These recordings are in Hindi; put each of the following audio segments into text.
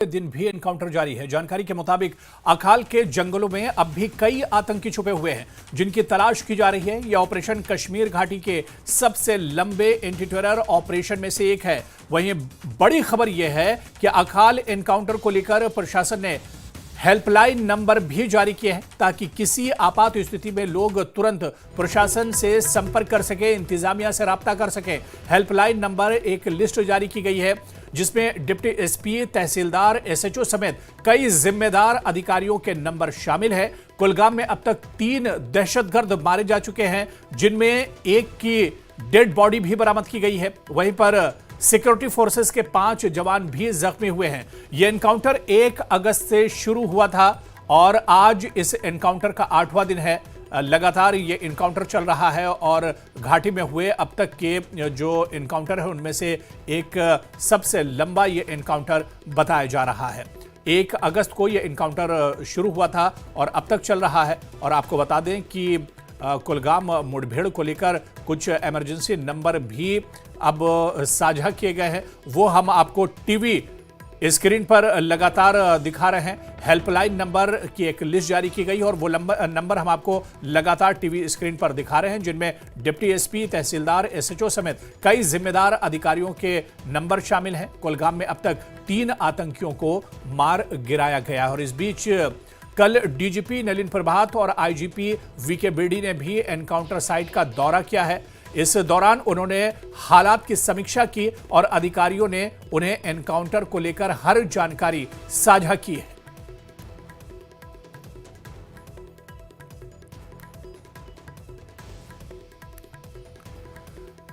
दिन भी एनकाउंटर जारी है। जानकारी के मुताबिक अकाल के जंगलों में अब भी कई आतंकी छुपे हुए हैं जिनकी तलाश की जा रही है। यह ऑपरेशन कश्मीर घाटी के सबसे लंबे एंटी टेरर ऑपरेशन में से एक है। वहीं बड़ी खबर यह है कि अकाल एनकाउंटर को लेकर प्रशासन ने हेल्पलाइन नंबर भी जारी किए हैं ताकि किसी आपात स्थिति में लोग तुरंत प्रशासन से संपर्क कर सके, इंतजामिया से राब्ता कर सके। हेल्पलाइन नंबर एक लिस्ट जारी की गई है जिसमें डिप्टी एसपी, तहसीलदार, एसएचओ समेत कई जिम्मेदार अधिकारियों के नंबर शामिल है। कुलगाम में अब तक 3 दहशतगर्द मारे जा चुके हैं जिनमें एक की डेड बॉडी भी बरामद की गई है। वहीं पर सिक्योरिटी फोर्सेस के 5 जवान भी जख्मी हुए हैं। यह एनकाउंटर 1 अगस्त से शुरू हुआ था और आज इस एनकाउंटर का 8वां दिन है। लगातार ये एनकाउंटर चल रहा है और घाटी में हुए अब तक के जो एनकाउंटर है उनमें से एक सबसे लंबा ये एनकाउंटर बताया जा रहा है। 1 अगस्त को ये एनकाउंटर शुरू हुआ था और अब तक चल रहा है। और आपको बता दें कि कुलगाम मुठभेड़ को लेकर कुछ इमरजेंसी नंबर भी अब साझा किए गए हैं, वो हम आपको टीवी स्क्रीन पर लगातार दिखा रहे हैं। हेल्पलाइन नंबर की एक लिस्ट जारी की गई और वो नंबर हम आपको लगातार टीवी स्क्रीन पर दिखा रहे हैं जिनमें डिप्टी एसपी, तहसीलदार, एसएचओ समेत कई जिम्मेदार अधिकारियों के नंबर शामिल हैं। कुलगाम में अब तक 3 आतंकियों को मार गिराया गया और इस बीच कल डीजीपी नलिन प्रभात और आईजीपी वीके बेडी ने भी एनकाउंटर साइट का दौरा किया है। इस दौरान उन्होंने हालात की समीक्षा की और अधिकारियों ने उन्हें एनकाउंटर को लेकर हर जानकारी साझा की है।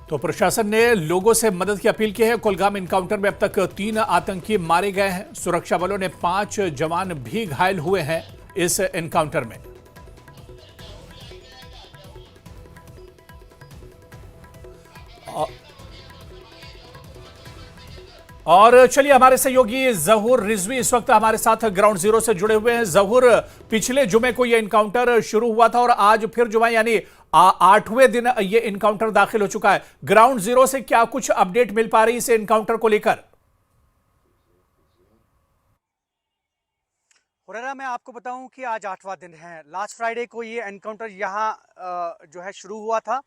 तो प्रशासन ने लोगों से मदद की अपील की है। कुलगाम एनकाउंटर में अब तक 3 आतंकी मारे गए हैं। सुरक्षा बलों ने 5 जवान भी घायल हुए हैं इस एनकाउंटर में। और चलिए, हमारे सहयोगी जहूर रिजवी इस वक्त हमारे साथ ग्राउंड जीरो से जुड़े हुए हैं। जहूर, पिछले जुमे को यह एनकाउंटर शुरू हुआ था और आज फिर जुमा यानी 8वें दिन यह एनकाउंटर दाखिल हो चुका है। ग्राउंड जीरो से क्या कुछ अपडेट मिल पा रही इस एनकाउंटर को लेकर? हुरैरा, मैं आपको बताऊं कि आज 8वां दिन है। लास्ट फ्राइडे को ये एनकाउंटर यहाँ जो है शुरू हुआ था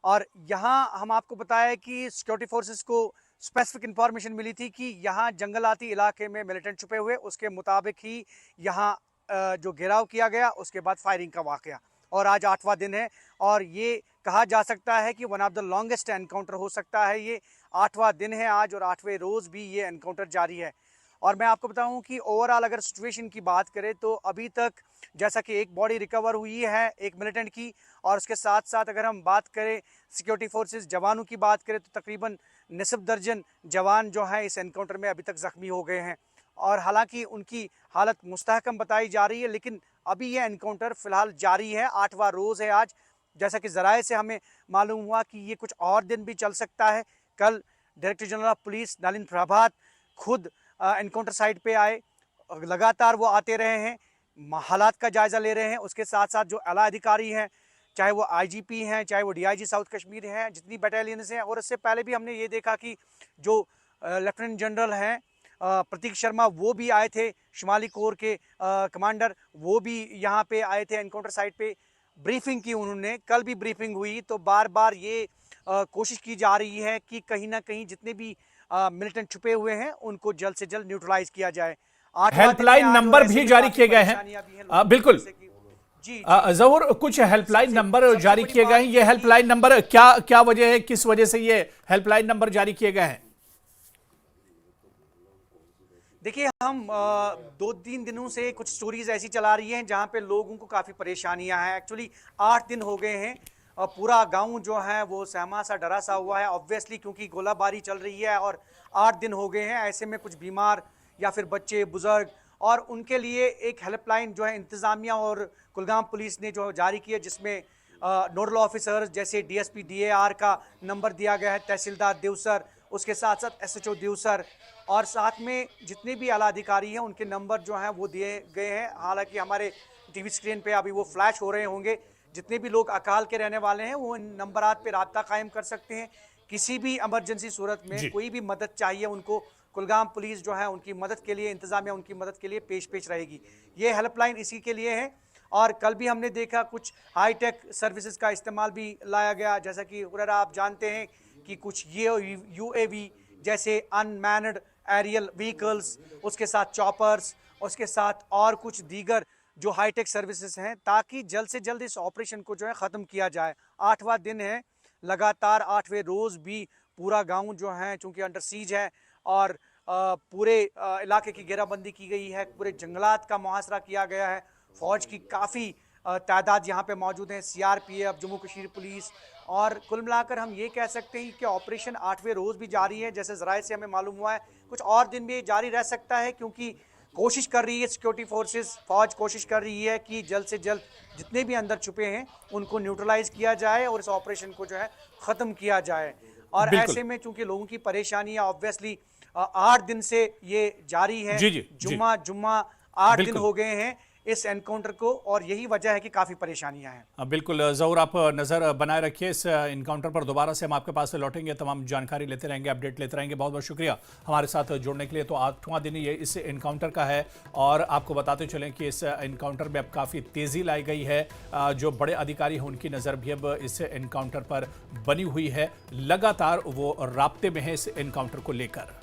और यहाँ हम आपको बताया कि सिक्योरिटी फोर्सेस को स्पेसिफिक इंफॉर्मेशन मिली थी कि यहाँ जंगलाती इलाके में मिलिटेंट छुपे हुए, उसके मुताबिक ही यहाँ जो घेराव किया गया, उसके बाद फायरिंग का वाकया। और आज 8वां दिन है और ये कहा जा सकता है कि one of the longest encounter हो सकता है। ये 8वां दिन है आज और 8वें रोज़ भी ये एनकाउंटर जारी है। और मैं आपको बताऊं कि ओवरऑल अगर सिचुएशन की बात करें तो अभी तक जैसा कि एक बॉडी रिकवर हुई है एक मिलिटेंट की, और उसके साथ साथ अगर हम बात करें सिक्योरिटी फोर्सेस जवानों की बात करें तो तकरीबन निस्फ दर्जन जवान जो हैं इस एनकाउंटर में अभी तक ज़ख्मी हो गए हैं। और हालांकि उनकी हालत मुस्तहकम बताई जा रही है, लेकिन अभी यह एनकाउंटर फ़िलहाल जारी है। 8वां रोज़ है आज। जैसा कि ज़राए से हमें मालूम हुआ कि ये कुछ और दिन भी चल सकता है। कल director general of police Nalin Prabhat खुद एनकाउंटर साइट पे आए, लगातार वो आते रहे हैं, हालात का जायज़ा ले रहे हैं। उसके साथ साथ जो आला अधिकारी हैं, चाहे वो आईजीपी हैं, चाहे वो डीआईजी साउथ कश्मीर हैं, जितनी बटालियंस हैं, और इससे पहले भी हमने ये देखा कि जो लेफ्टिनेंट जनरल हैं प्रतीक शर्मा, वो भी आए थे, शुमाली कोर के कमांडर, वो भी यहाँ पे आए थे एनकाउंटर साइट पे। ब्रीफिंग की उन्होंने, कल भी ब्रीफिंग हुई। तो बार बार ये कोशिश की जा रही है कि कहीं ना कहीं जितने भी मिलिटेंट छुपे हुए हैं उनको जल्द से जल्द न्यूट्रलाइज किया जाए। हेल्पलाइन नंबर भी जारी किए गए हैं। बिल्कुल जी जहूर, कुछ हेल्पलाइन नंबर जारी किए गए हैं। ये हेल्पलाइन नंबर क्या वजह है, किस वजह से ये हेल्पलाइन नंबर जारी किए गए हैं? देखिए, हम 2-3 दिनों से कुछ स्टोरीज ऐसी चला रही हैं जहां पे लोगों को काफ़ी परेशानियां हैं। एक्चुअली 8 दिन हो गए हैं और पूरा गांव जो है वो सहमा सा डरा सा हुआ है, ऑब्वियसली क्योंकि गोलाबारी चल रही है। और 8 दिन हो गए हैं, ऐसे में कुछ बीमार या फिर बच्चे बुजुर्ग, और उनके लिए एक हेल्पलाइन जो है इंतज़ामिया और कुलगाम पुलिस ने जो जारी की है, जिसमें नोडल ऑफिसर्स जैसे डीएसपी डीएआर का नंबर दिया गया है, तहसीलदार देवसर, उसके साथ साथ एसएचओ देवसर, और साथ में जितने भी आला अधिकारी हैं उनके नंबर जो हैं वो दिए गए हैं। हालांकि हमारे टीवी स्क्रीन पे अभी वो फ्लैश हो रहे होंगे। जितने भी लोग अकाल के रहने वाले हैं वो इन नंबरात पे राब्ता कायम कर सकते हैं। किसी भी इमरजेंसी सूरत में कोई भी मदद चाहिए उनको कुलगाम पुलिस जो है उनकी मदद के लिए, इंतजामिया उनकी मदद के लिए पेश रहेगी। ये हेल्पलाइन इसी के लिए है। और कल भी हमने देखा कुछ हाईटेक सर्विसेज का इस्तेमाल भी लाया गया, जैसा कि हुरैरा आप जानते हैं कि कुछ ये यूएवी जैसे अनमैन्ड एरियल व्हीकल्स, उसके साथ चॉपर्स, उसके साथ और कुछ दीगर जो हाईटेक सर्विसेज हैं, ताकि जल्द से जल्द इस ऑपरेशन को जो है ख़त्म किया जाए। 8वां दिन है, लगातार 8वें रोज़ भी पूरा गांव जो है चूँकि अंडर सीज है और पूरे इलाके की घेराबंदी की गई है, पूरे जंगलात का मुहासरा किया गया है। फ़ौज की काफ़ी तादाद यहाँ पे मौजूद है, सीआरपीएफ, जम्मू कश्मीर पुलिस, और कुल मिलाकर हम ये कह सकते हैं कि ऑपरेशन 8वें रोज़ भी जारी है। जैसे ज़राए से हमें मालूम हुआ है कुछ और दिन भी जारी रह सकता है, क्योंकि कोशिश कर रही है सिक्योरिटी फोर्सेस, फ़ौज कोशिश कर रही है कि जल्द से जल्द जितने भी अंदर छुपे हैं उनको न्यूट्रलाइज किया जाए और इस ऑपरेशन को जो है ख़त्म किया जाए। और ऐसे में चूंकि लोगों की परेशानियां ऑब्वियसली 8 दिन से ये जारी है, जुम्मा 8 दिन हो गए हैं इस एनकाउंटर को, और यही वजह है कि काफी परेशानियां हैं। बिल्कुल ज़हूर, आप नजर बनाए रखिए इस एनकाउंटर पर। दोबारा से हम आपके पास से लौटेंगे, तमाम जानकारी लेते रहेंगे, अपडेट लेते रहेंगे। बहुत बहुत शुक्रिया हमारे साथ जुड़ने के लिए। तो 8वां दिन ये इस एनकाउंटर का है और आपको बताते चलें कि इस एनकाउंटर में अब काफ़ी तेज़ी लाई गई है। जो बड़े अधिकारी हैं उनकी नज़र भी अब इस एनकाउंटर पर बनी हुई है, लगातार वो राब्ते में है इस एनकाउंटर को लेकर।